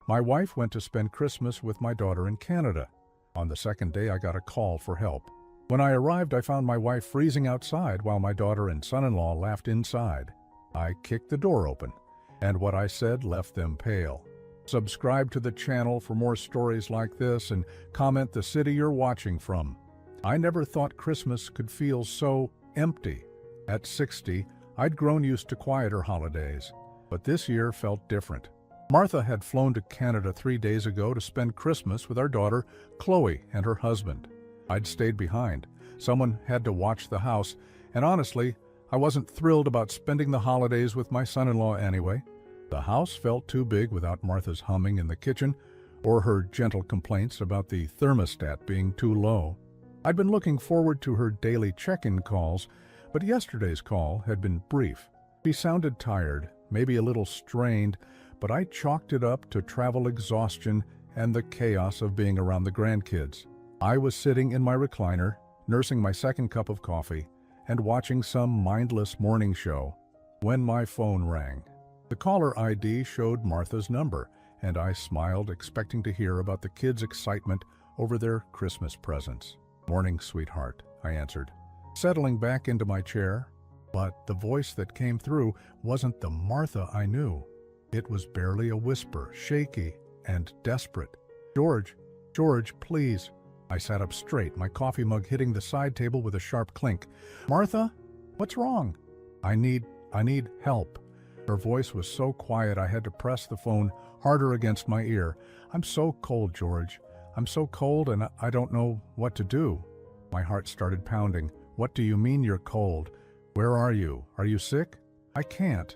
My wife went to spend Christmas with my daughter in Canada. On the second day, I got a call for help. When I arrived, I found my wife freezing outside while my daughter and son-in-law laughed inside. I kicked the door open, and what I said left them pale. Subscribe to the channel for more stories like this and comment the city you're watching from. I never thought Christmas could feel so empty. At 60, I'd grown used to quieter holidays, but this year felt different. Martha had flown to Canada 3 days ago to spend Christmas with our daughter, Chloe, and her husband. I'd stayed behind. Someone had to watch the house, and honestly, I wasn't thrilled about spending the holidays with my son-in-law anyway. The house felt too big without Martha's humming in the kitchen or her gentle complaints about the thermostat being too low. I'd been looking forward to her daily check-in calls, but yesterday's call had been brief. She sounded tired, maybe a little strained, but I chalked it up to travel exhaustion and the chaos of being around the grandkids. I was sitting in my recliner, nursing my second cup of coffee, and watching some mindless morning show, when my phone rang. The caller ID showed Martha's number, and I smiled, expecting to hear about the kids' excitement over their Christmas presents. "Morning, sweetheart," I answered, settling back into my chair. But the voice that came through wasn't the Martha I knew. It was barely a whisper, shaky and desperate. George, please." I sat up straight, my coffee mug hitting the side table with a sharp clink. "Martha, what's wrong?" I need help." Her voice was so quiet I had to press the phone harder against my ear. "I'm so cold, George. I'm so cold and I don't know what to do." My heart started pounding. "What do you mean you're cold? Where are you? Are you sick?" I can't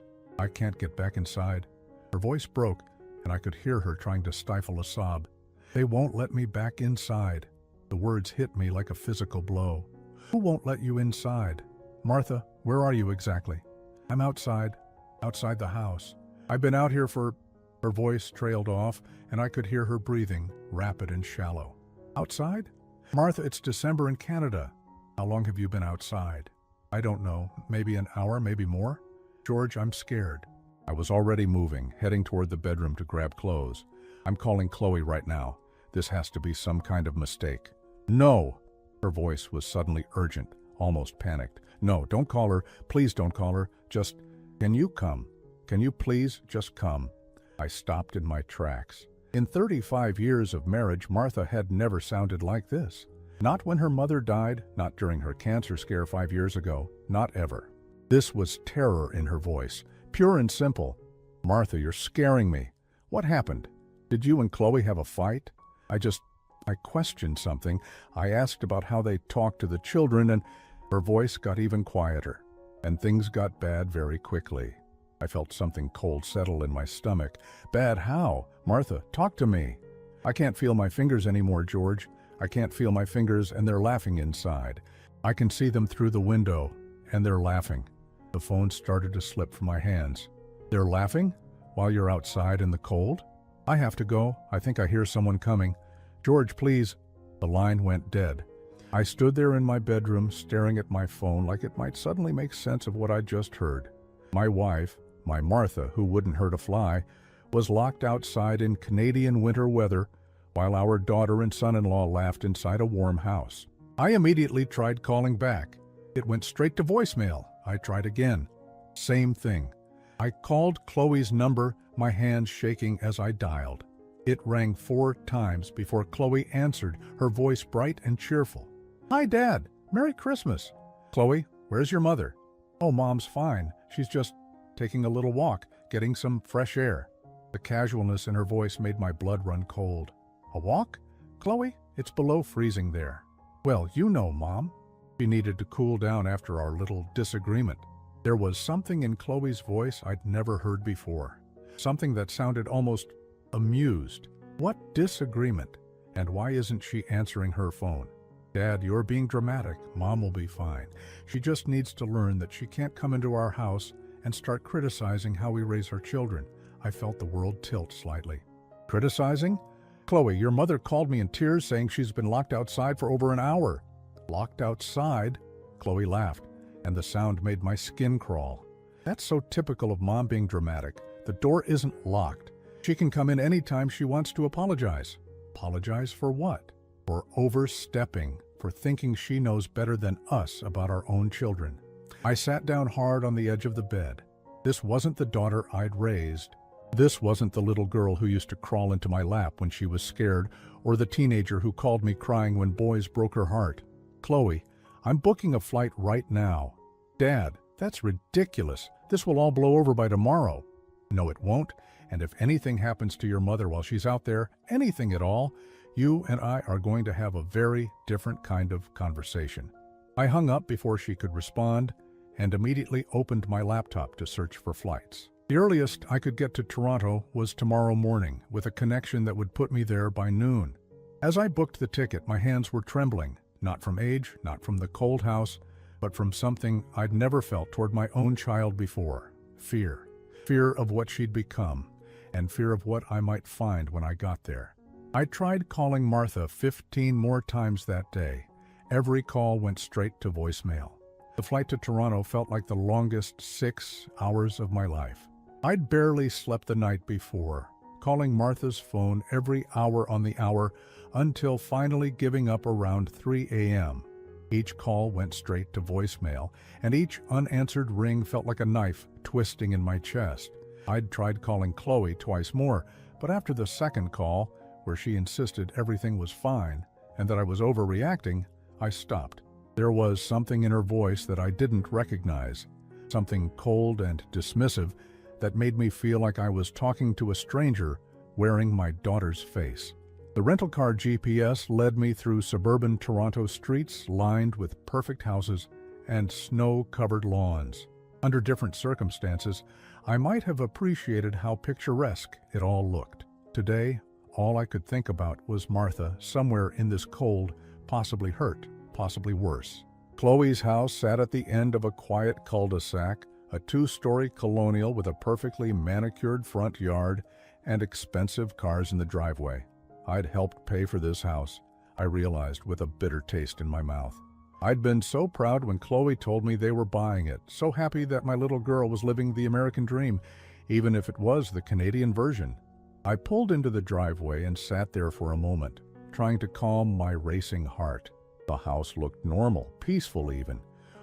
get back inside." Her voice broke, and I could hear her trying to stifle a sob. "They won't let me back inside." The words hit me like a physical blow. "Who won't let you inside?" "Martha, where are you exactly?" "I'm outside the house. I've been out here for—" Her voice trailed off, and I could hear her breathing, rapid and shallow. "Outside?" "Martha, it's December in Canada." "How long have you been outside?" "I don't know. Maybe an hour, maybe more." "George, I'm scared." I was already moving, heading toward the bedroom to grab clothes. "I'm calling Chloe right now. This has to be some kind of mistake." "No!" Her voice was suddenly urgent, almost panicked. "No, don't call her. Please don't call her. Just, can you come? Can you please just come?" I stopped in my tracks. In 35 years of marriage, Martha had never sounded like this. Not when her mother died, not during her cancer scare 5 years ago, not ever. This was terror in her voice, pure and simple. "Martha, you're scaring me. What happened? Did you and Chloe have a fight?" I questioned something. I asked about how they talked to the children, and her voice got even quieter. And things got bad very quickly. I felt something cold settle in my stomach. "Bad how? Martha, talk to me." "I can't feel my fingers anymore, George. I can't feel my fingers, and they're laughing inside. I can see them through the window, and they're laughing." The phone started to slip from my hands. "They're laughing? While you're outside in the cold?" "I have to go. I think I hear someone coming." "George, please." The line went dead. I stood there in my bedroom, staring at my phone like it might suddenly make sense of what I'd just heard. My wife, my Martha, who wouldn't hurt a fly, was locked outside in Canadian winter weather, while our daughter and son-in-law laughed inside a warm house. I immediately tried calling back. It went straight to voicemail. I tried again. Same thing. I called Chloe's number, my hands shaking as I dialed. It rang 4 times before Chloe answered, her voice bright and cheerful. "Hi, Dad. Merry Christmas." "Chloe, where's your mother?" "Oh, Mom's fine. She's just taking a little walk, getting some fresh air." The casualness in her voice made my blood run cold. "A walk? Chloe, it's below freezing there." "Well, you know, Mom." She needed to cool down after our little disagreement. There was something in Chloe's voice I'd never heard before. Something that sounded almost amused. What disagreement? And why isn't she answering her phone? "Dad, you're being dramatic. Mom will be fine. She just needs to learn that she can't come into our house and start criticizing how we raise our children." I felt the world tilt slightly. "Criticizing? Chloe, your mother called me in tears saying she's been locked outside for over an hour." "Locked outside?" Chloe laughed, and the sound made my skin crawl. That's so typical of Mom being dramatic. The door isn't locked. She can come in any time she wants to apologize. Apologize for what? For overstepping, for thinking she knows better than us about our own children. I sat down hard on the edge of the bed. This wasn't the daughter I'd raised. This wasn't the little girl who used to crawl into my lap when she was scared, or the teenager who called me crying when boys broke her heart. Chloe, I'm booking a flight right now. Dad, that's ridiculous. This will all blow over by tomorrow. No, it won't. And if anything happens to your mother while she's out there, anything at all, you and I are going to have a very different kind of conversation. I hung up before she could respond and immediately opened my laptop to search for flights. The earliest I could get to Toronto was tomorrow morning, with a connection that would put me there by noon. As I booked the ticket, my hands were trembling, not from age, not from the cold house, but from something I'd never felt toward my own child before. Fear. Fear of what she'd become, and fear of what I might find when I got there. I tried calling Martha 15 more times that day. Every call went straight to voicemail. The flight to Toronto felt like the longest 6 hours of my life. I'd barely slept the night before, calling Martha's phone every hour on the hour until finally giving up around 3 a.m. Each call went straight to voicemail, and each unanswered ring felt like a knife twisting in my chest. I'd tried calling Chloe twice more, but after the second call, where she insisted everything was fine and that I was overreacting, I stopped. There was something in her voice that I didn't recognize, something cold and dismissive that made me feel like I was talking to a stranger wearing my daughter's face. The rental car GPS led me through suburban Toronto streets lined with perfect houses and snow-covered lawns. Under different circumstances, I might have appreciated how picturesque it all looked. Today, all I could think about was Martha somewhere in this cold, possibly hurt, possibly worse. Chloe's house sat at the end of a quiet cul-de-sac, a 2-story colonial with a perfectly manicured front yard and expensive cars in the driveway. I'd helped pay for this house, I realized with a bitter taste in my mouth. I'd been so proud when Chloe told me they were buying it, so happy that my little girl was living the American dream, even if it was the Canadian version. I pulled into the driveway and sat there for a moment, trying to calm my racing heart. The house looked normal, peaceful even.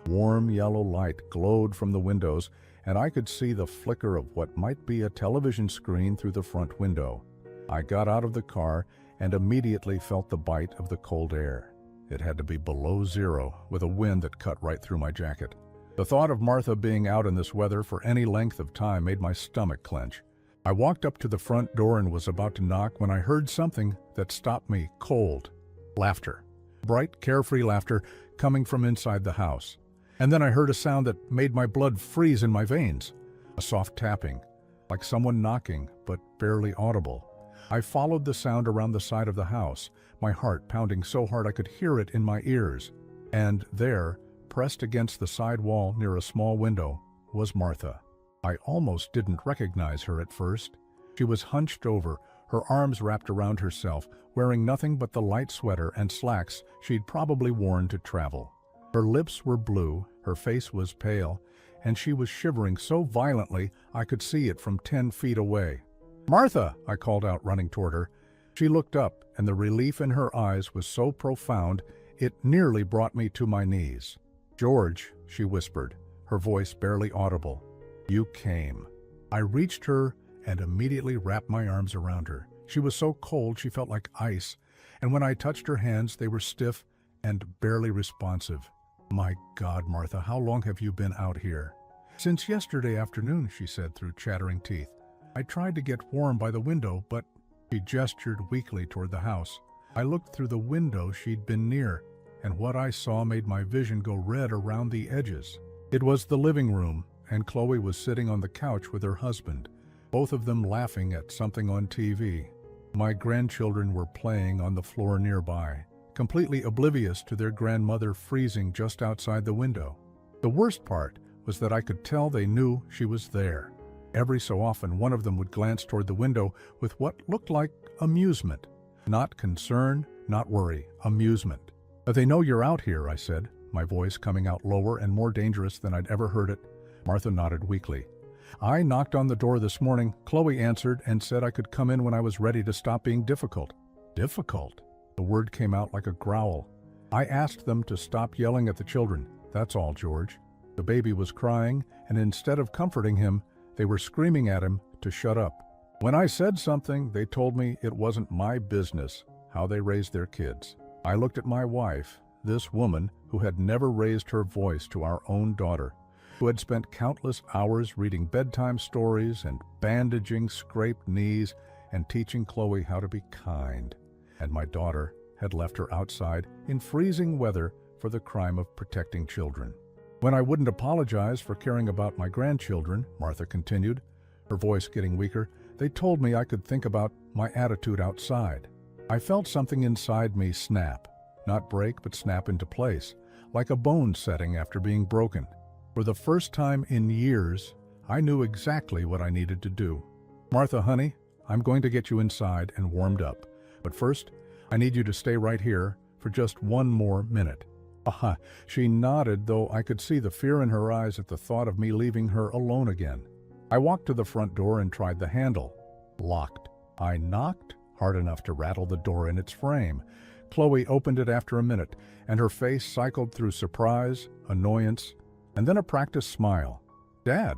Warm yellow light glowed from the windows, and I could see the flicker of what might be a television screen through the front window. I got out of the car and immediately felt the bite of the cold air. It had to be below zero, with a wind that cut right through my jacket. The thought of Martha being out in this weather for any length of time made my stomach clench. I walked up to the front door and was about to knock when I heard something that stopped me cold. Laughter. Bright, carefree laughter coming from inside the house. And then I heard a sound that made my blood freeze in my veins. A soft tapping, like someone knocking, but barely audible. I followed the sound around the side of the house, my heart pounding so hard I could hear it in my ears. And there, pressed against the side wall near a small window, was Martha. I almost didn't recognize her at first. She was hunched over, her arms wrapped around herself, wearing nothing but the light sweater and slacks she'd probably worn to travel. Her lips were blue, her face was pale, and she was shivering so violently I could see it from 10 feet away. "Martha!" I called out, running toward her. She looked up, and the relief in her eyes was so profound it nearly brought me to my knees. "George," she whispered, her voice barely audible. "You came." I reached her and immediately wrapped my arms around her. She was so cold she felt like ice, and when I touched her hands they were stiff and barely responsive. "My God, Martha, how long have you been out here?" "Since yesterday afternoon," she said through chattering teeth. "I tried to get warm by the window, but—" She gestured weakly toward the house. I looked through the window she'd been near, and what I saw made my vision go red around the edges. It was the living room, and Chloe was sitting on the couch with her husband, both of them laughing at something on TV. My grandchildren were playing on the floor nearby, completely oblivious to their grandmother freezing just outside the window. The worst part was that I could tell they knew she was there. Every so often, one of them would glance toward the window with what looked like amusement. Not concern, not worry, amusement. "They know you're out here," I said, my voice coming out lower and more dangerous than I'd ever heard it. Martha nodded weakly. I knocked on the door this morning. Chloe answered and said I could come in when I was ready to stop being difficult. Difficult? The word came out like a growl. I asked them to stop yelling at the children. That's all, George. The baby was crying, and instead of comforting him, they were screaming at him to shut up. When I said something, they told me it wasn't my business how they raised their kids. I looked at my wife, this woman who had never raised her voice to our own daughter, who had spent countless hours reading bedtime stories and bandaging scraped knees and teaching Chloe how to be kind. And my daughter had left her outside in freezing weather for the crime of protecting children. When I wouldn't apologize for caring about my grandchildren, Martha continued, her voice getting weaker, they told me I could think about my attitude outside. I felt something inside me snap, not break but snap into place, like a bone setting after being broken. For the first time in years, I knew exactly what I needed to do. Martha, honey, I'm going to get you inside and warmed up. But first, I need you to stay right here for just one more minute. Aha, she nodded, though I could see the fear in her eyes at the thought of me leaving her alone again. I walked to the front door and tried the handle. Locked. I knocked hard enough to rattle the door in its frame. Chloe opened it after a minute, and her face cycled through surprise, annoyance, and then a practiced smile. Dad,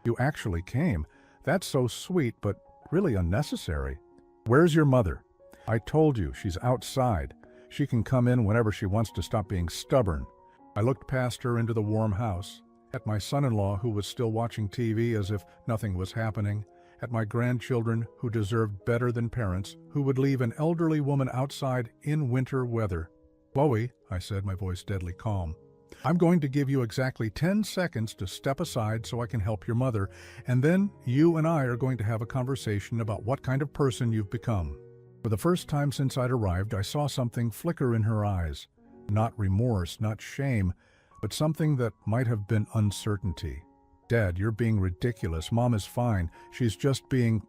you actually came. That's so sweet, but really unnecessary. Where's your mother? I told you, she's outside. She can come in whenever she wants to stop being stubborn. I looked past her into the warm house, at my son-in-law who was still watching TV as if nothing was happening, at my grandchildren who deserved better than parents who would leave an elderly woman outside in winter weather. Chloe, I said, my voice deadly calm, I'm going to give you exactly 10 seconds to step aside so I can help your mother, and then you and I are going to have a conversation about what kind of person you've become. For the first time since I'd arrived, I saw something flicker in her eyes. Not remorse, not shame, but something that might have been uncertainty. Dad, you're being ridiculous. Mom is fine. She's just being...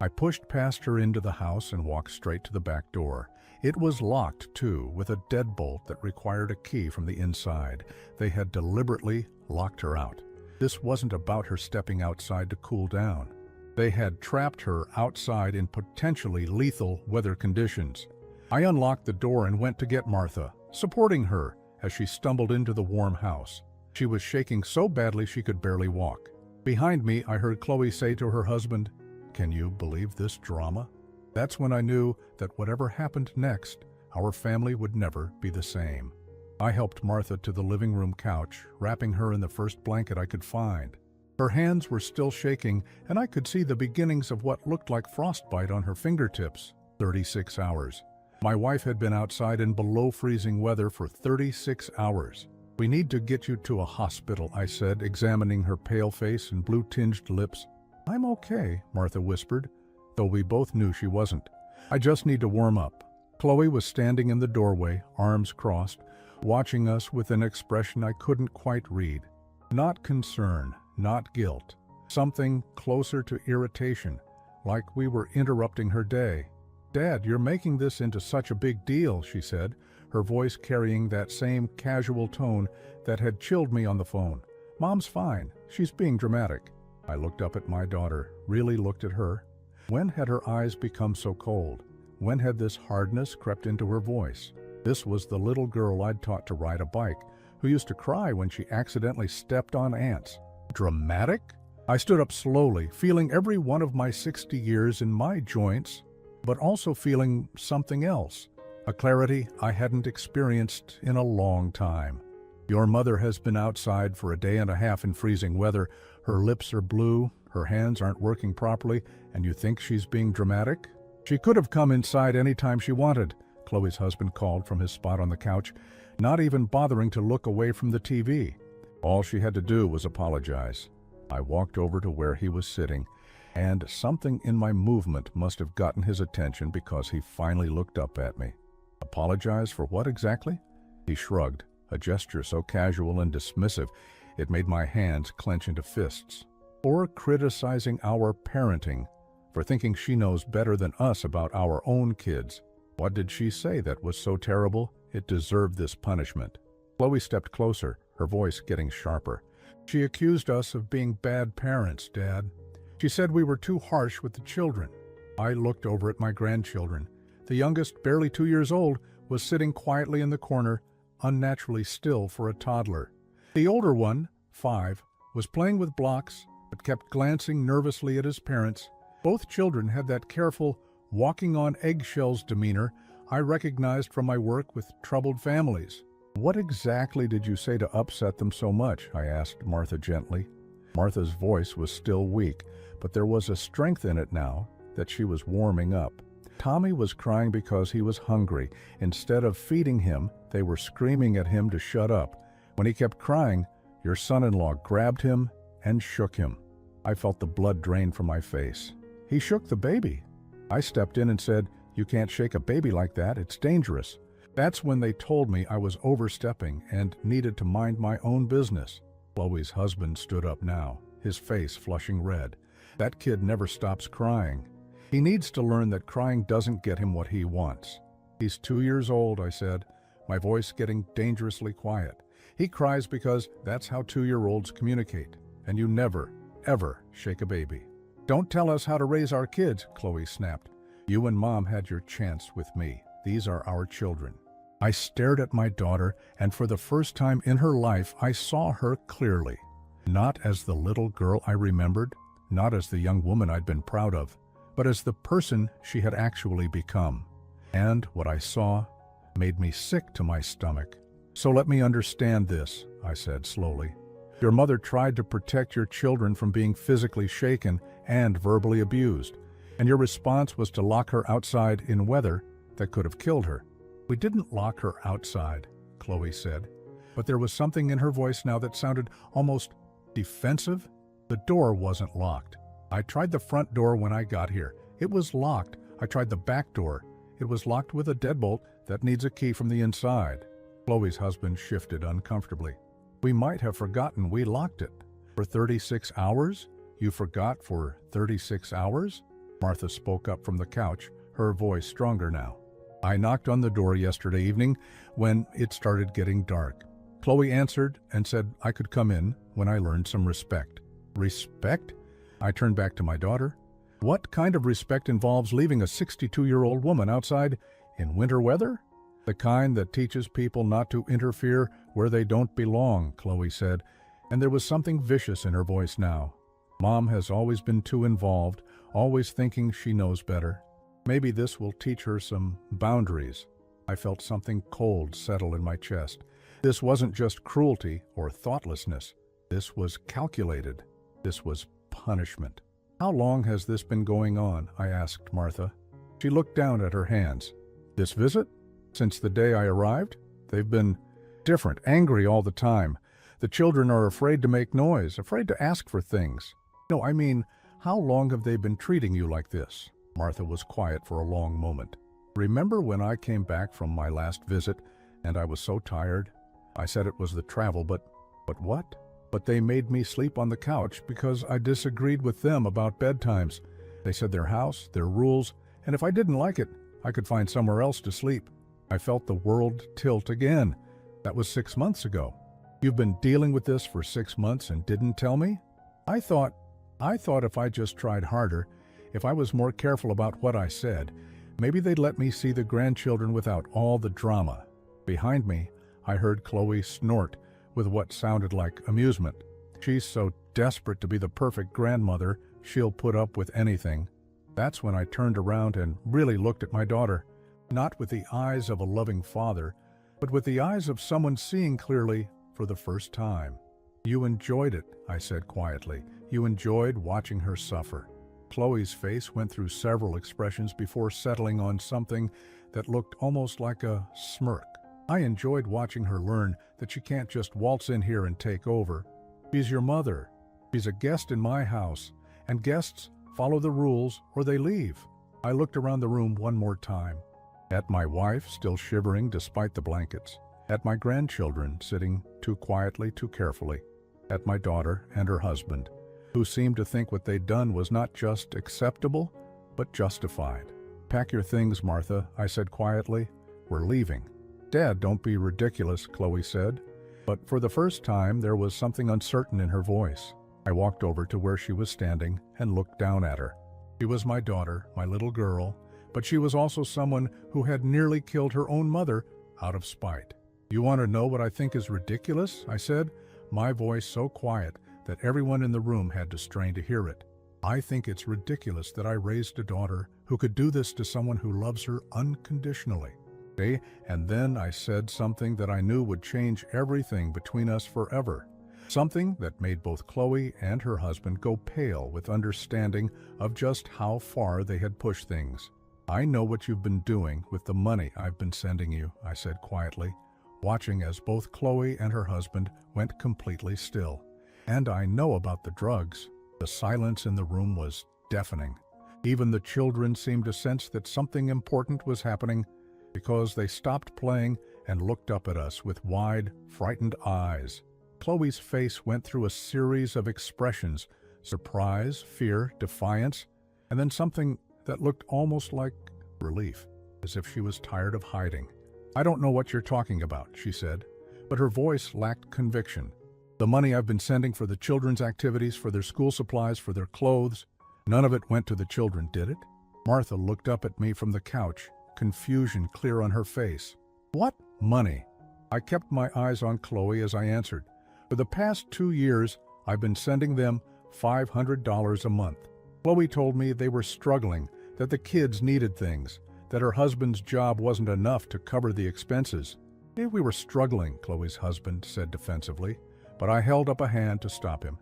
I pushed past her into the house and walked straight to the back door. It was locked, too, with a deadbolt that required a key from the inside. They had deliberately locked her out. This wasn't about her stepping outside to cool down. They had trapped her outside in potentially lethal weather conditions. I unlocked the door and went to get Martha, supporting her as she stumbled into the warm house. She was shaking so badly she could barely walk. Behind me, I heard Chloe say to her husband, "Can you believe this drama?" That's when I knew that whatever happened next, our family would never be the same. I helped Martha to the living room couch, wrapping her in the first blanket I could find. Her hands were still shaking, and I could see the beginnings of what looked like frostbite on her fingertips. 36 hours. My wife had been outside in below freezing weather for 36 hours. We need to get you to a hospital, I said, examining her pale face and blue-tinged lips. I'm okay, Martha whispered, though we both knew she wasn't. I just need to warm up. Chloe was standing in the doorway, arms crossed, watching us with an expression I couldn't quite read. Not concern, not guilt. Something closer to irritation, like we were interrupting her day. Dad, you're making this into such a big deal, she said, her voice carrying that same casual tone that had chilled me on the phone. Mom's fine. She's being dramatic. I looked up at my daughter, really looked at her. When had her eyes become so cold? When had this hardness crept into her voice? This was the little girl I'd taught to ride a bike, who used to cry when she accidentally stepped on ants. Dramatic? I stood up slowly, feeling every one of my 60 years in my joints, but also feeling something else, a clarity I hadn't experienced in a long time. Your mother has been outside for a day and a half in freezing weather. Her lips are blue, her hands aren't working properly, and you think she's being dramatic? She could have come inside any time she wanted, Chloe's husband called from his spot on the couch, not even bothering to look away from the TV. All she had to do was apologize. I walked over to where he was sitting, and something in my movement must have gotten his attention because he finally looked up at me. Apologize for what exactly? He shrugged, a gesture so casual and dismissive it made my hands clench into fists. Or criticizing our parenting for thinking she knows better than us about our own kids. What did she say that was so terrible it deserved this punishment? Chloe stepped closer, her voice getting sharper. She accused us of being bad parents, Dad. She said we were too harsh with the children. I looked over at my grandchildren. The youngest, barely 2 years old, was sitting quietly in the corner, unnaturally still for a toddler. The older one, 5, was playing with blocks, but kept glancing nervously at his parents. Both children had that careful, walking on eggshells demeanor I recognized from my work with troubled families. "What exactly did you say to upset them so much?" I asked Martha gently. Martha's voice was still weak, but there was a strength in it now that she was warming up. Tommy was crying because he was hungry. Instead of feeding him, they were screaming at him to shut up. When he kept crying, your son-in-law grabbed him and shook him. I felt the blood drain from my face. He shook the baby. I stepped in and said, "You can't shake a baby like that, it's dangerous." That's when they told me I was overstepping and needed to mind my own business. Chloe's husband stood up now, his face flushing red. That kid never stops crying. He needs to learn that crying doesn't get him what he wants. "He's 2 years old," I said, my voice getting dangerously quiet. "He cries because that's how 2-year-olds communicate, and you never, ever shake a baby." "Don't tell us how to raise our kids," Chloe snapped. "You and Mom had your chance with me. These are our children." I stared at my daughter, and for the first time in her life, I saw her clearly. Not as the little girl I remembered, not as the young woman I'd been proud of, but as the person she had actually become. And what I saw made me sick to my stomach. "So let me understand this," I said slowly. "Your mother tried to protect your children from being physically shaken and verbally abused, and your response was to lock her outside in weather that could have killed her." "We didn't lock her outside," Chloe said, but there was something in her voice now that sounded almost defensive. "The door wasn't locked. I tried the front door when I got here. It was locked. I tried the back door. It was locked with a deadbolt that needs a key from the inside." Chloe's husband shifted uncomfortably. "We might have forgotten we locked it." "For 36 hours? You forgot for 36 hours?" Martha spoke up from the couch, her voice stronger now. "I knocked on the door yesterday evening when it started getting dark. Chloe answered and said I could come in when I learned some respect." "Respect?" I turned back to my daughter. "What kind of respect involves leaving a 62-year-old woman outside in winter weather?" "The kind that teaches people not to interfere where they don't belong," Chloe said, and there was something vicious in her voice now. "Mom has always been too involved, always thinking she knows better. Maybe this will teach her some boundaries." I felt something cold settle in my chest. This wasn't just cruelty or thoughtlessness. This was calculated. This was punishment. "How long has this been going on?" I asked Martha. She looked down at her hands. "This visit? Since the day I arrived? They've been different, angry all the time. The children are afraid to make noise, afraid to ask for things." "No, I mean, how long have they been treating you like this?" Martha was quiet for a long moment. "Remember when I came back from my last visit and I was so tired? I said it was the travel, but what? But they made me sleep on the couch because I disagreed with them about bedtimes. They said their house, their rules, and if I didn't like it, I could find somewhere else to sleep. I felt the world tilt again. That was 6 months ago. You've been dealing with this for 6 months and didn't tell me? I thought if I just tried harder, if I was more careful about what I said, maybe they'd let me see the grandchildren without all the drama." Behind me, I heard Chloe snort with what sounded like amusement. "She's so desperate to be the perfect grandmother, she'll put up with anything." That's when I turned around and really looked at my daughter, not with the eyes of a loving father, but with the eyes of someone seeing clearly for the first time. "You enjoyed it," I said quietly. "You enjoyed watching her suffer." Chloe's face went through several expressions before settling on something that looked almost like a smirk. "I enjoyed watching her learn that she can't just waltz in here and take over. She's your mother. She's a guest in my house, and guests follow the rules or they leave." I looked around the room one more time. At my wife, still shivering despite the blankets. At my grandchildren, sitting too quietly, too carefully. At my daughter and her husband, who seemed to think what they'd done was not just acceptable, but justified. "Pack your things, Martha," I said quietly. "We're leaving." "Dad, don't be ridiculous," Chloe said. But for the first time, there was something uncertain in her voice. I walked over to where she was standing and looked down at her. She was my daughter, my little girl, but she was also someone who had nearly killed her own mother out of spite. "You want to know what I think is ridiculous?" I said, my voice so quiet that everyone in the room had to strain to hear it. "I think it's ridiculous that I raised a daughter who could do this to someone who loves her unconditionally." And then I said something that I knew would change everything between us forever. Something that made both Chloe and her husband go pale with understanding of just how far they had pushed things. "I know what you've been doing with the money I've been sending you," I said quietly, watching as both Chloe and her husband went completely still. "And I know about the drugs." The silence in the room was deafening. Even the children seemed to sense that something important was happening, because they stopped playing and looked up at us with wide, frightened eyes. Chloe's face went through a series of expressions: surprise, fear, defiance, and then something that looked almost like relief, as if she was tired of hiding. "I don't know what you're talking about," she said, but her voice lacked conviction. "The money I've been sending for the children's activities, for their school supplies, for their clothes, none of it went to the children, did it?" Martha looked up at me from the couch, confusion clear on her face. "What money?" I kept my eyes on Chloe as I answered. "For the past 2 years, I've been sending them $500 a month. Chloe told me they were struggling, that the kids needed things, that her husband's job wasn't enough to cover the expenses." "We were struggling," Chloe's husband said defensively, but I held up a hand to stop him.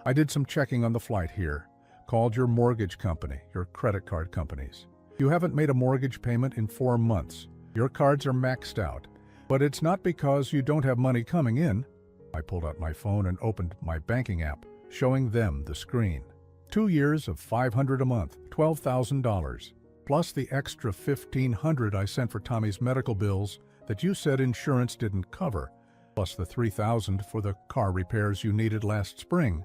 "I did some checking on the flight here, called your mortgage company, your credit card companies. You haven't made a mortgage payment in 4 months. Your cards are maxed out. But it's not because you don't have money coming in." I pulled out my phone and opened my banking app, showing them the screen. 2 years of $500 a month, $12,000, plus the extra $1,500 I sent for Tommy's medical bills that you said insurance didn't cover, plus the $3,000 for the car repairs you needed last spring.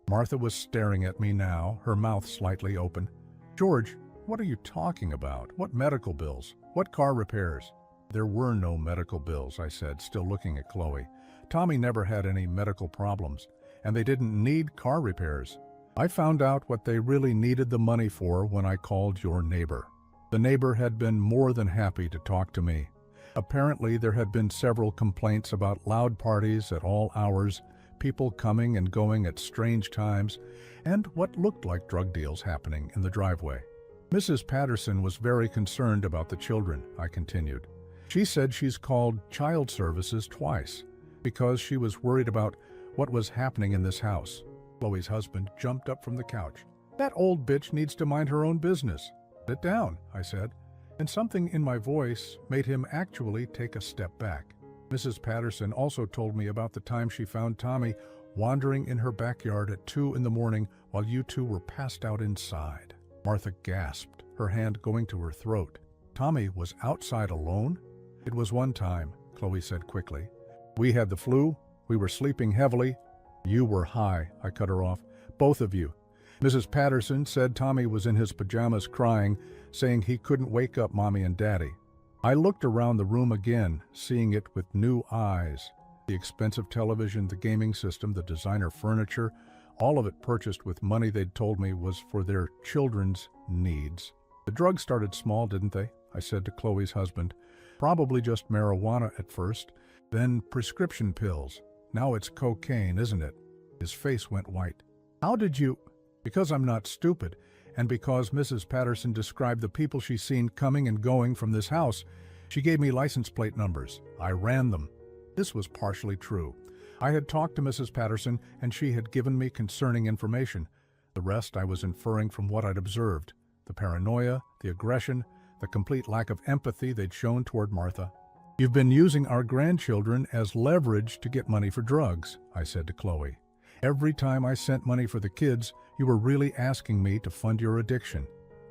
Martha was staring at me now, her mouth slightly open. "George, what are you talking about? What medical bills? What car repairs?" "There were no medical bills," I said, still looking at Chloe. "Tommy never had any medical problems, and they didn't need car repairs. I found out what they really needed the money for when I called your neighbor." The neighbor had been more than happy to talk to me. Apparently, there had been several complaints about loud parties at all hours, people coming and going at strange times, and what looked like drug deals happening in the driveway. "Mrs. Patterson was very concerned about the children," I continued. "She said she's called child services twice because she was worried about what was happening in this house." Chloe's husband jumped up from the couch. "That old bitch needs to mind her own business." "Sit down," I said, and something in my voice made him actually take a step back. "Mrs. Patterson also told me about the time she found Tommy wandering in her backyard at 2 in the morning while you two were passed out inside." Martha gasped, her hand going to her throat. "Tommy was outside alone?" "It was one time," Chloe said quickly. "We had the flu, we were sleeping heavily." "You were high," I cut her off. "Both of you." Mrs. Patterson said Tommy was in his pajamas crying, saying he couldn't wake up Mommy and Daddy. I looked around the room again, seeing it with new eyes. The expensive television, the gaming system, the designer furniture, all of it purchased with money they'd told me was for their children's needs. "The drugs started small, didn't they?" I said to Chloe's husband. "Probably just marijuana at first, then prescription pills. Now it's cocaine, isn't it?" His face went white. "How did you—" "Because I'm not stupid, and because Mrs. Patterson described the people she's seen coming and going from this house. She gave me license plate numbers. I ran them." This was partially true. I had talked to Mrs. Patterson, and she had given me concerning information. The rest I was inferring from what I'd observed: the paranoia, the aggression, the complete lack of empathy they'd shown toward Martha. "You've been using our grandchildren as leverage to get money for drugs," I said to Chloe. "Every time I sent money for the kids, you were really asking me to fund your addiction."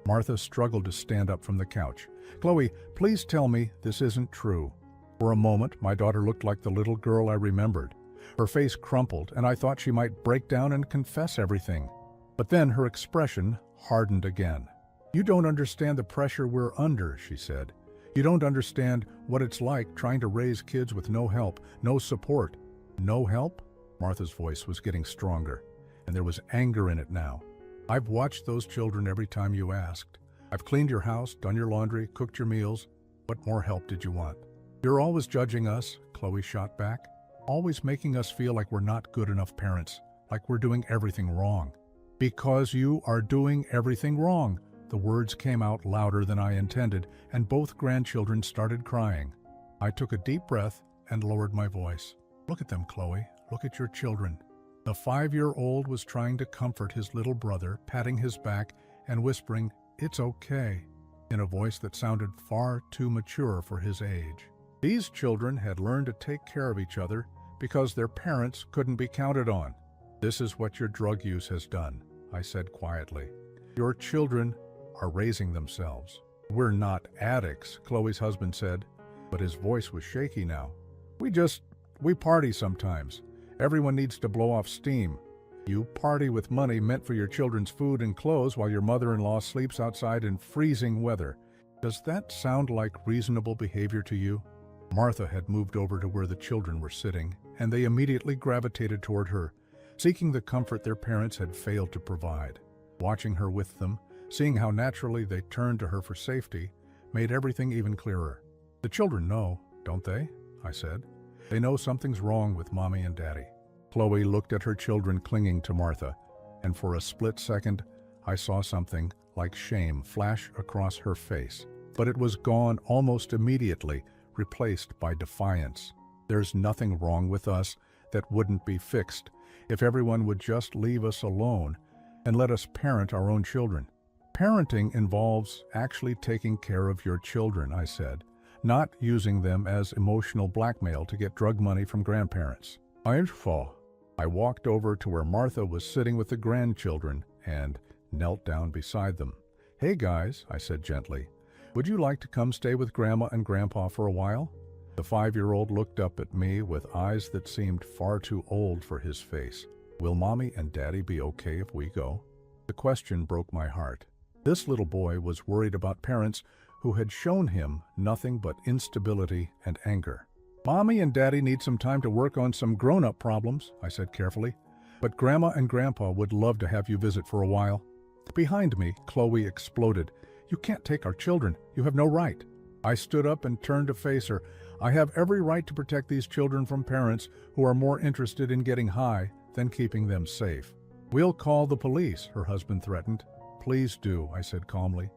Martha struggled to stand up from the couch. "Chloe, please tell me this isn't true." For a moment, my daughter looked like the little girl I remembered. Her face crumpled, and I thought she might break down and confess everything. But then her expression hardened again. "You don't understand the pressure we're under," she said. "You don't understand what it's like trying to raise kids with no help, no support. No help? Martha's voice was getting stronger, and there was anger in it now. I've watched those children every time you asked. I've cleaned your house, done your laundry, cooked your meals. What more help did you want? You're always judging us, Chloe shot back. Always making us feel like we're not good enough parents, like we're doing everything wrong. Because you are doing everything wrong. The words came out louder than I intended, and both grandchildren started crying. I took a deep breath and lowered my voice. Look at them, Chloe. Look at your children. The 5-year-old was trying to comfort his little brother, patting his back and whispering, "It's okay," in a voice that sounded far too mature for his age. These children had learned to take care of each other because their parents couldn't be counted on. This is what your drug use has done, I said quietly. Your children are raising themselves. We're not addicts, Chloe's husband said, but his voice was shaky now. We party sometimes. Everyone needs to blow off steam. You party with money meant for your children's food and clothes while your mother-in-law sleeps outside in freezing weather. Does that sound like reasonable behavior to you? Martha had moved over to where the children were sitting, and they immediately gravitated toward her, seeking the comfort their parents had failed to provide. Watching her with them, seeing how naturally they turned to her for safety, made everything even clearer. The children know, don't they? I said. They know something's wrong with Mommy and Daddy. Chloe looked at her children clinging to Martha, and for a split second, I saw something like shame flash across her face. But it was gone almost immediately, replaced by defiance. There's nothing wrong with us that wouldn't be fixed if everyone would just leave us alone and let us parent our own children. Parenting involves actually taking care of your children, I said, not using them as emotional blackmail to get drug money from grandparents. I walked over to where Martha was sitting with the grandchildren and knelt down beside them. Hey guys, I said gently, would you like to come stay with Grandma and Grandpa for a while? The 5-year-old looked up at me with eyes that seemed far too old for his face. Will Mommy and Daddy be okay if we go? The question broke my heart. This little boy was worried about parents who had shown him nothing but instability and anger. Mommy and Daddy need some time to work on some grown-up problems, I said carefully, but Grandma and Grandpa would love to have you visit for a while. Behind me, Chloe exploded. You can't take our children. You have no right. I stood up and turned to face her. I have every right to protect these children from parents who are more interested in getting high than keeping them safe. We'll call the police, her husband threatened. Please do, I said calmly.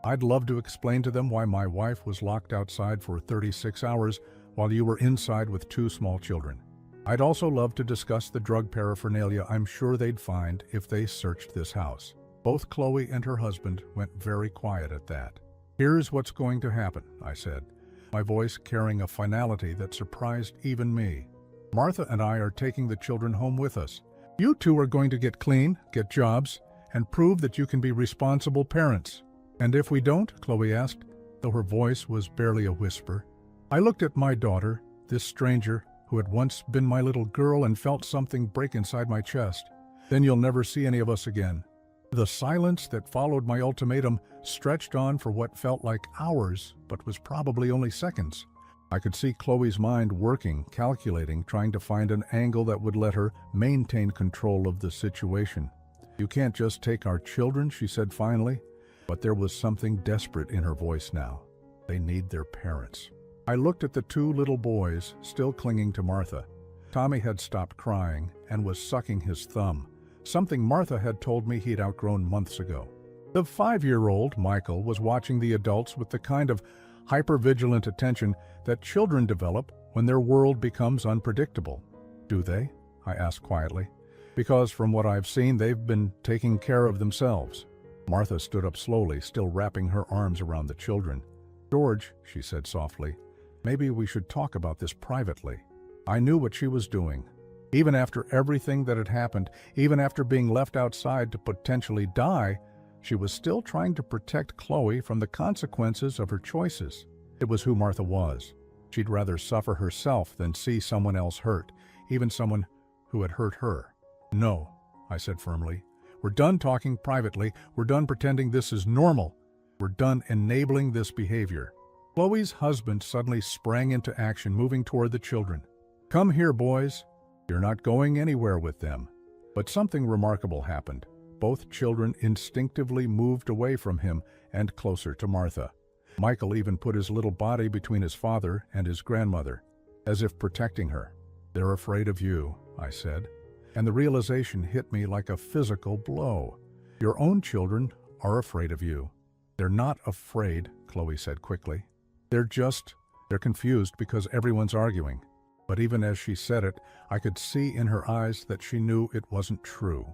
I'd love to explain to them why my wife was locked outside for 36 hours while you were inside with 2 small children. I'd also love to discuss the drug paraphernalia I'm sure they'd find if they searched this house. Both Chloe and her husband went very quiet at that. Here's what's going to happen, I said, my voice carrying a finality that surprised even me. Martha and I are taking the children home with us. You two are going to get clean, get jobs, and prove that you can be responsible parents. And if we don't? Chloe asked, though her voice was barely a whisper. I looked at my daughter, this stranger who had once been my little girl, and felt something break inside my chest. Then you'll never see any of us again. The silence that followed my ultimatum stretched on for what felt like hours, but was probably only seconds. I could see Chloe's mind working, calculating, trying to find an angle that would let her maintain control of the situation. You can't just take our children, she said finally, but there was something desperate in her voice now. They need their parents. I looked at the 2 little boys, still clinging to Martha. Tommy had stopped crying and was sucking his thumb, something Martha had told me he'd outgrown months ago. The 5-year-old, Michael, was watching the adults with the kind of hyper-vigilant attention that children develop when their world becomes unpredictable. Do they? I asked quietly, because from what I've seen, they've been taking care of themselves. Martha stood up slowly, still wrapping her arms around the children. George, she said softly, maybe we should talk about this privately. I knew what she was doing. Even after everything that had happened, even after being left outside to potentially die, she was still trying to protect Chloe from the consequences of her choices. It was who Martha was. She'd rather suffer herself than see someone else hurt, even someone who had hurt her. No, I said firmly. We're done talking privately. We're done pretending this is normal. We're done enabling this behavior. Chloe's husband suddenly sprang into action, moving toward the children. Come here, boys. You're not going anywhere with them." But something remarkable happened. Both children instinctively moved away from him and closer to Martha. Michael even put his little body between his father and his grandmother, as if protecting her. "They're afraid of you," I said, and the realization hit me like a physical blow. "Your own children are afraid of you." "They're not afraid," Chloe said quickly. They're confused because everyone's arguing." But even as she said it, I could see in her eyes that she knew it wasn't true.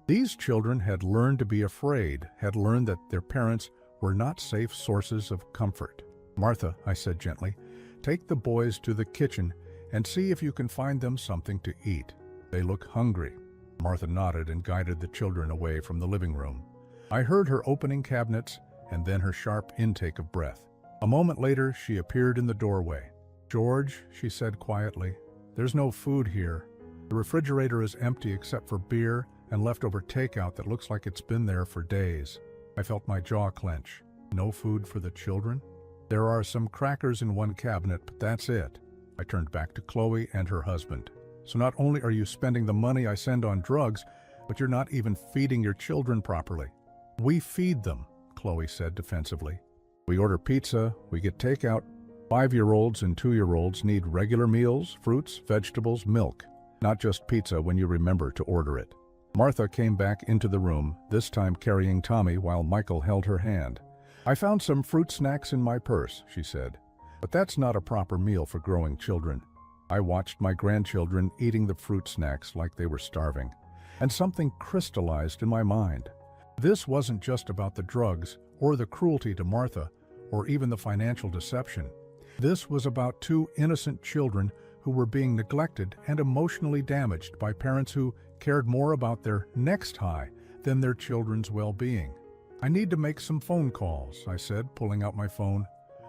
These children had learned to be afraid, had learned that their parents were not safe sources of comfort. "Martha," I said gently, "take the boys to the kitchen and see if you can find them something to eat. They look hungry." Martha nodded and guided the children away from the living room. I heard her opening cabinets and then her sharp intake of breath. A moment later, she appeared in the doorway. "George," she said quietly, "there's no food here. The refrigerator is empty except for beer and leftover takeout that looks like it's been there for days." I felt my jaw clench. No food for the children? "There are some crackers in one cabinet, but that's it." I turned back to Chloe and her husband. "So not only are you spending the money I send on drugs, but you're not even feeding your children properly." "We feed them," Chloe said defensively. "We order pizza, we get takeout. 5-year-olds and 2-year-olds need regular meals, fruits, vegetables, milk, not just pizza when you remember to order it." Martha came back into the room, this time carrying Tommy while Michael held her hand. "I found some fruit snacks in my purse," she said, "but that's not a proper meal for growing children." I watched my grandchildren eating the fruit snacks like they were starving, and something crystallized in my mind. This wasn't just about the drugs or the cruelty to Martha or even the financial deception. This was about 2 innocent children who were being neglected and emotionally damaged by parents who cared more about their next high than their children's well-being. "I need to make some phone calls," I said, pulling out my phone.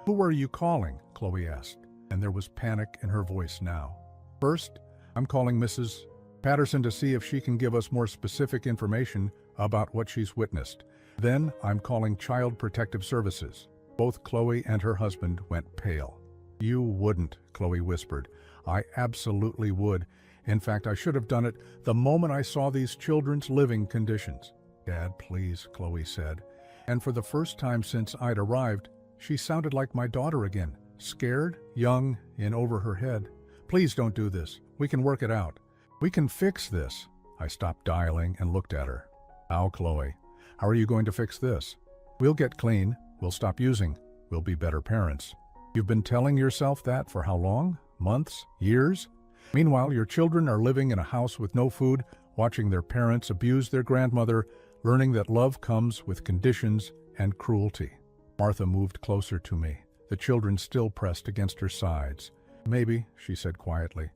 "Who are you calling?" Chloe asked, and there was panic in her voice now. "First, I'm calling Mrs. Patterson to see if she can give us more specific information about what she's witnessed. Then I'm calling Child Protective Services." Both Chloe and her husband went pale. "You wouldn't," Chloe whispered. "I absolutely would. In fact, I should have done it the moment I saw these children's living conditions." "Dad, please," Chloe said. And for the first time since I'd arrived, she sounded like my daughter again, scared, young, in over her head. "Please don't do this. We can work it out. We can fix this." I stopped dialing and looked at her. "How, Chloe? How are you going to fix this?" "We'll get clean. We'll stop using. We'll be better parents." "You've been telling yourself that for how long? Months? Years? Meanwhile, your children are living in a house with no food, watching their parents abuse their grandmother, learning that love comes with conditions and cruelty." Martha moved closer to me, the children still pressed against her sides. "Maybe," she said quietly,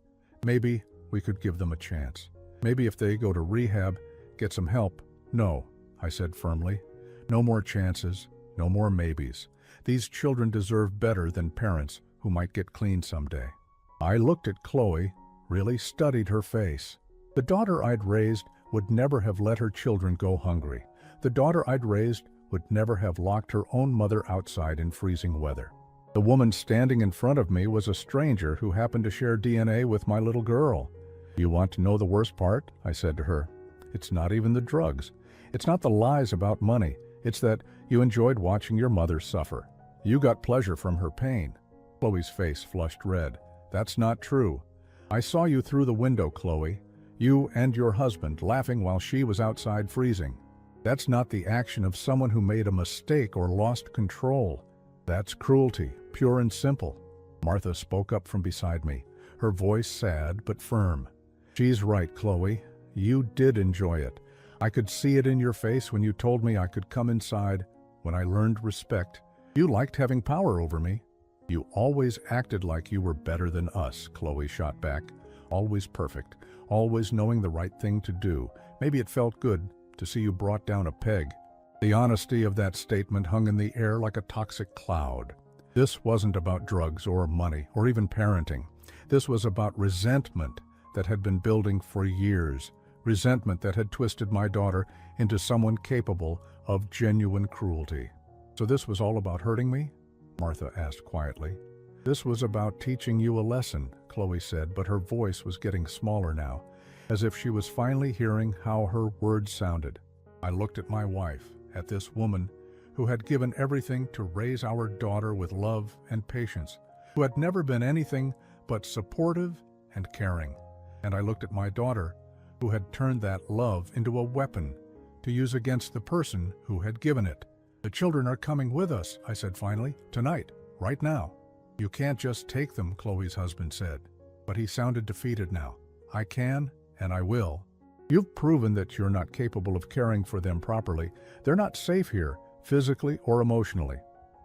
"maybe we could give them a chance. Maybe if they go to rehab, get some help." "No," I said firmly. "No more chances, no more maybes. These children deserve better than parents who might get clean someday." I looked at Chloe, really studied her face. The daughter I'd raised would never have let her children go hungry. The daughter I'd raised would never have locked her own mother outside in freezing weather. The woman standing in front of me was a stranger who happened to share DNA with my little girl. "You want to know the worst part?" I said to her. "It's not even the drugs. It's not the lies about money. It's that you enjoyed watching your mother suffer. You got pleasure from her pain." Chloe's face flushed red. "That's not true. I saw you through the window, Chloe. You and your husband laughing while she was outside freezing. That's not the action of someone who made a mistake or lost control. That's cruelty, pure and simple." Martha spoke up from beside me, her voice sad but firm. "She's right, Chloe. You did enjoy it. I could see it in your face when you told me I could come inside, when I learned respect. You liked having power over me." "You always acted like you were better than us," Chloe shot back. "Always perfect, always knowing the right thing to do. Maybe it felt good to see you brought down a peg." The honesty of that statement hung in the air like a toxic cloud. This wasn't about drugs or money or even parenting. This was about resentment that had been building for years, resentment that had twisted my daughter into someone capable of genuine cruelty. "So this was all about hurting me?" Martha asked quietly. "This was about teaching you a lesson," Chloe said, but her voice was getting smaller now, as if she was finally hearing how her words sounded. I looked at my wife, at this woman who had given everything to raise our daughter with love and patience, who had never been anything but supportive and caring. And I looked at my daughter, who had turned that love into a weapon to use against the person who had given it. "The children are coming with us," I said finally, "tonight, right now." "You can't just take them," Chloe's husband said, but he sounded defeated now. "I can, and I will. You've proven that you're not capable of caring for them properly. They're not safe here, physically or emotionally."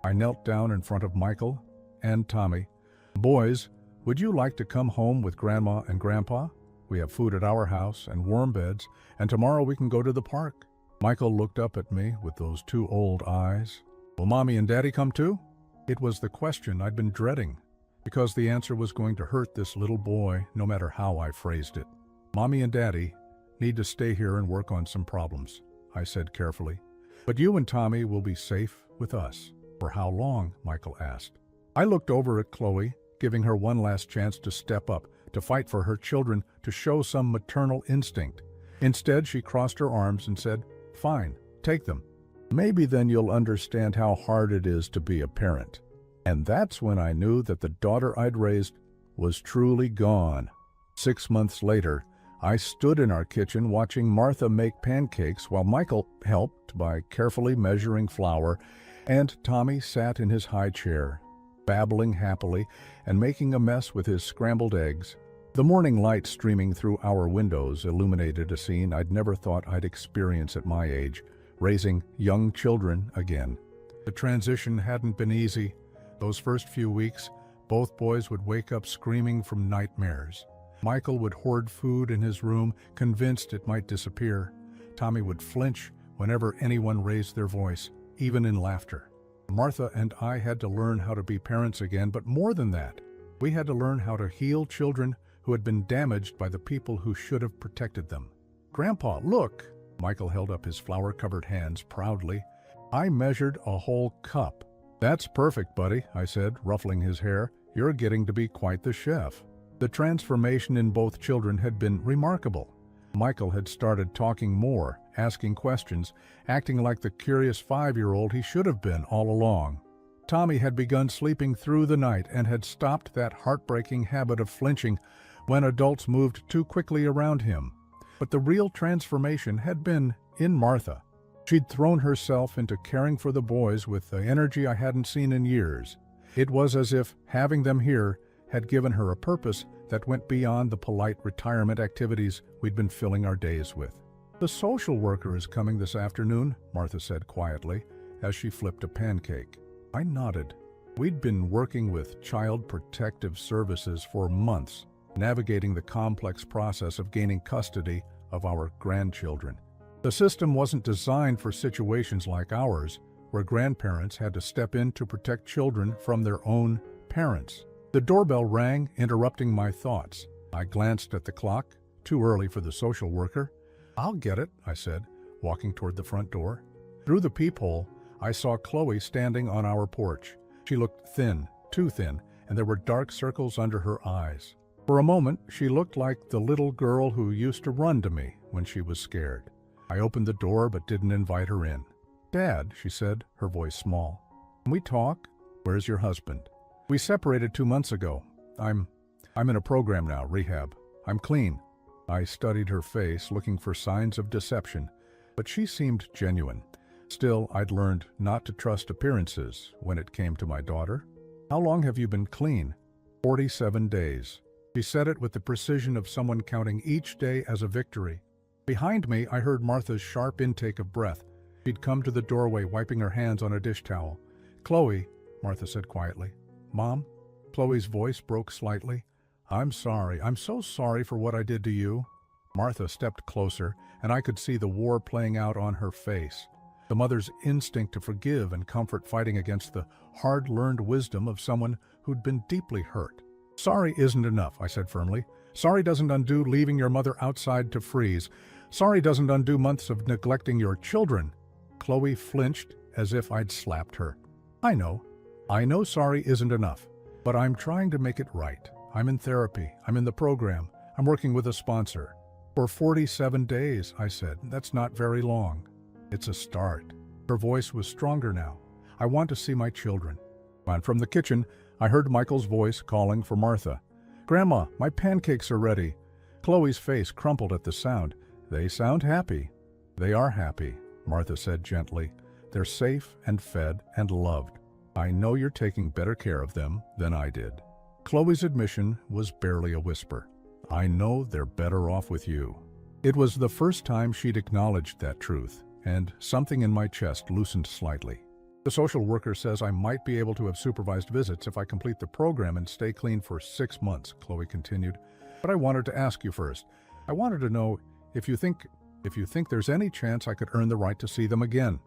I knelt down in front of Michael and Tommy. "Boys, would you like to come home with Grandma and Grandpa? We have food at our house and warm beds, and tomorrow we can go to the park." Michael looked up at me with those two old eyes. "Will Mommy and Daddy come too?" It was the question I'd been dreading, because the answer was going to hurt this little boy no matter how I phrased it. "Mommy and Daddy need to stay here and work on some problems," I said carefully. "But you and Tommy will be safe with us." "For how long?" Michael asked. I looked over at Chloe, giving her one last chance to step up, to fight for her children, to show some maternal instinct. Instead, she crossed her arms and said, "Fine, take them. Maybe then you'll understand how hard it is to be a parent." And that's when I knew that the daughter I'd raised was truly gone. 6 months later, I stood in our kitchen watching Martha make pancakes while Michael helped by carefully measuring flour, and Tommy sat in his high chair, babbling happily and making a mess with his scrambled eggs. The morning light streaming through our windows illuminated a scene I'd never thought I'd experience at my age, raising young children again. The transition hadn't been easy. Those first few weeks, both boys would wake up screaming from nightmares. Michael would hoard food in his room, convinced it might disappear. Tommy would flinch whenever anyone raised their voice, even in laughter. Martha and I had to learn how to be parents again, but more than that, we had to learn how to heal children who had been damaged by the people who should have protected them. "Grandpa, look!" Michael held up his flour-covered hands proudly. "I measured a whole cup." "That's perfect, buddy," I said, ruffling his hair. "You're getting to be quite the chef." The transformation in both children had been remarkable. Michael had started talking more, asking questions, acting like the curious 5-year-old he should have been all along. Tommy had begun sleeping through the night and had stopped that heartbreaking habit of flinching when adults moved too quickly around him. But the real transformation had been in Martha. She'd thrown herself into caring for the boys with the energy I hadn't seen in years. It was as if having them here had given her a purpose that went beyond the polite retirement activities we'd been filling our days with. "The social worker is coming this afternoon," Martha said quietly, as she flipped a pancake. I nodded. We'd been working with Child Protective Services for months, navigating the complex process of gaining custody of our grandchildren. The system wasn't designed for situations like ours, where grandparents had to step in to protect children from their own parents. The doorbell rang, interrupting my thoughts. I glanced at the clock, too early for the social worker. "I'll get it," I said, walking toward the front door. Through the peephole, I saw Chloe standing on our porch. She looked thin, too thin, and there were dark circles under her eyes. For a moment, she looked like the little girl who used to run to me when she was scared. I opened the door but didn't invite her in. "Dad," she said, her voice small. "Can we talk? Where's your husband?" "We separated 2 months ago. I'm in a program now, rehab. I'm clean." I studied her face, looking for signs of deception, but she seemed genuine. Still, I'd learned not to trust appearances when it came to my daughter. "How long have you been clean?" 47 days. She said it with the precision of someone counting each day as a victory. Behind me, I heard Martha's sharp intake of breath. She'd come to the doorway, wiping her hands on a dish towel. "Chloe," Martha said quietly. "Mom?" Chloe's voice broke slightly. "I'm sorry. I'm so sorry for what I did to you." Martha stepped closer, and I could see the war playing out on her face. The mother's instinct to forgive and comfort fighting against the hard-learned wisdom of someone who'd been deeply hurt. "Sorry isn't enough," I said firmly. "Sorry doesn't undo leaving your mother outside to freeze. Sorry doesn't undo months of neglecting your children." Chloe flinched as if I'd slapped her. I know sorry isn't enough. But I'm trying to make it right. I'm in therapy. I'm in the program. I'm working with a sponsor. For 47 days, I said. That's not very long. It's a start. Her voice was stronger now. I want to see my children. And from the kitchen, I heard Michael's voice calling for Martha. Grandma, my pancakes are ready. Chloe's face crumpled at the sound. They sound happy. They are happy, Martha said gently. They're safe and fed and loved. I know you're taking better care of them than I did. Chloe's admission was barely a whisper. I know they're better off with you. It was the first time she'd acknowledged that truth, and something in my chest loosened slightly. The social worker says I might be able to have supervised visits if I complete the program and stay clean for 6 months, Chloe continued. But I wanted to ask you first. I wanted to know if you think there's any chance I could earn the right to see them again.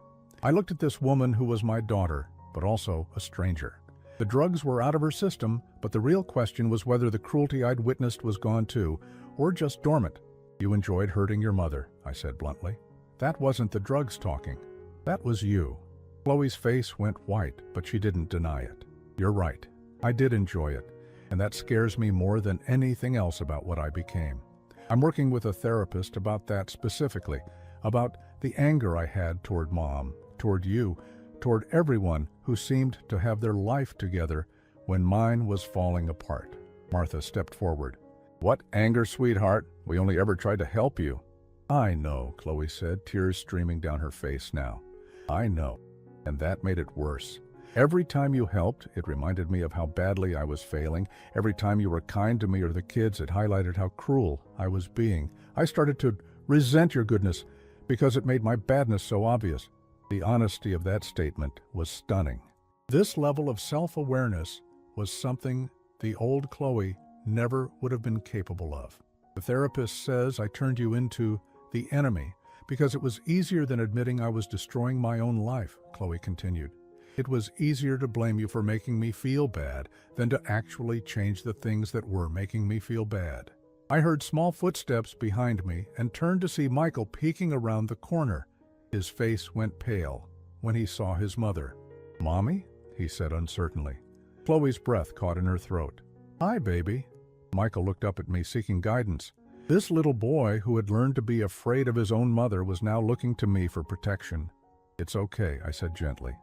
I looked at this woman who was my daughter, but also a stranger. The drugs were out of her system, but the real question was whether the cruelty I'd witnessed was gone too, or just dormant. You enjoyed hurting your mother, I said bluntly. That wasn't the drugs talking. That was you. Chloe's face went white, but she didn't deny it. You're right. I did enjoy it, and that scares me more than anything else about what I became. I'm working with a therapist about that specifically, about the anger I had toward Mom, toward you, toward everyone who seemed to have their life together when mine was falling apart. Martha stepped forward. What anger, sweetheart? We only ever tried to help you. I know, Chloe said, tears streaming down her face now. I know. And that made it worse. Every time you helped, it reminded me of how badly I was failing. Every time you were kind to me or the kids, it highlighted how cruel I was being. I started to resent your goodness because it made my badness so obvious. The honesty of that statement was stunning. This level of self-awareness was something the old Chloe never would have been capable of. The therapist says I turned you into the enemy because it was easier than admitting I was destroying my own life, Chloe continued. It was easier to blame you for making me feel bad than to actually change the things that were making me feel bad. I heard small footsteps behind me and turned to see Michael peeking around the corner. His face went pale when he saw his mother. Mommy? He said uncertainly. Chloe's breath caught in her throat. Hi, baby. Michael looked up at me, seeking guidance. This little boy who had learned to be afraid of his own mother was now looking to me for protection. It's okay, I said gently.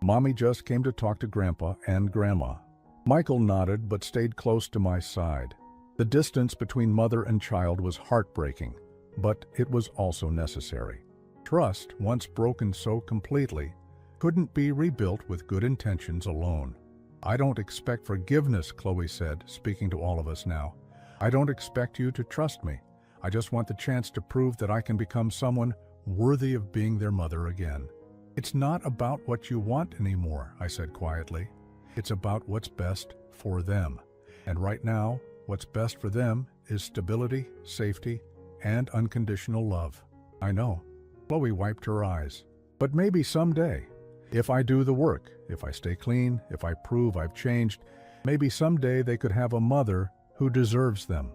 Mommy just came to talk to Grandpa and Grandma. Michael nodded but stayed close to my side. The distance between mother and child was heartbreaking, but it was also necessary. Trust, once broken so completely, couldn't be rebuilt with good intentions alone. I don't expect forgiveness, Chloe said, speaking to all of us now. I don't expect you to trust me. I just want the chance to prove that I can become someone worthy of being their mother again. It's not about what you want anymore, I said quietly. It's about what's best for them. And right now, what's best for them is stability, safety, and unconditional love. I know. Chloe wiped her eyes. But maybe someday, if I do the work, if I stay clean, if I prove I've changed, maybe someday they could have a mother who deserves them.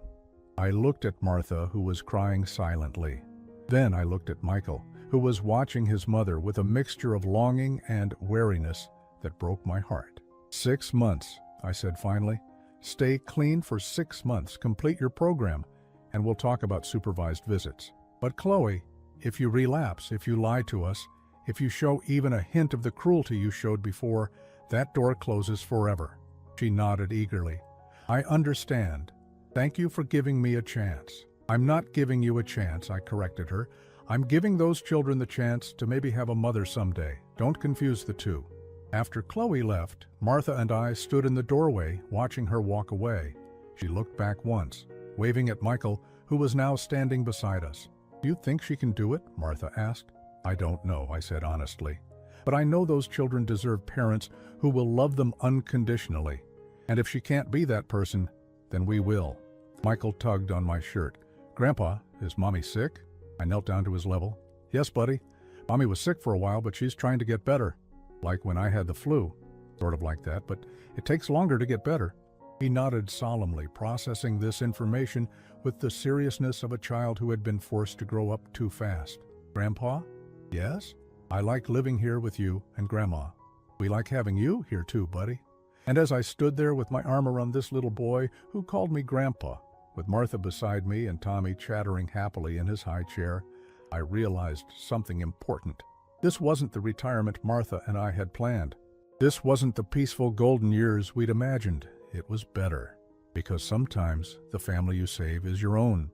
I looked at Martha, who was crying silently. Then I looked at Michael, who was watching his mother with a mixture of longing and wariness that broke my heart. 6 months, I said finally. Stay clean for 6 months, complete your program, and we'll talk about supervised visits. But Chloe, if you relapse, if you lie to us, if you show even a hint of the cruelty you showed before, that door closes forever. She nodded eagerly. I understand. Thank you for giving me a chance. I'm not giving you a chance, I corrected her. I'm giving those children the chance to maybe have a mother someday. Don't confuse the two. After Chloe left, Martha and I stood in the doorway, watching her walk away. She looked back once, waving at Michael, who was now standing beside us. Do you think she can do it? Martha asked. I don't know, I said honestly. But I know those children deserve parents who will love them unconditionally. And if she can't be that person, then we will. Michael tugged on my shirt. Grandpa, is Mommy sick? I knelt down to his level. Yes, buddy. Mommy was sick for a while, but she's trying to get better. Like when I had the flu. Sort of like that, but it takes longer to get better. He nodded solemnly, processing this information with the seriousness of a child who had been forced to grow up too fast. Grandpa? Yes? I like living here with you and Grandma. We like having you here too, buddy. And as I stood there with my arm around this little boy who called me Grandpa, with Martha beside me and Tommy chattering happily in his high chair, I realized something important. This wasn't the retirement Martha and I had planned. This wasn't the peaceful golden years we'd imagined. It was better. Because sometimes the family you save is your own.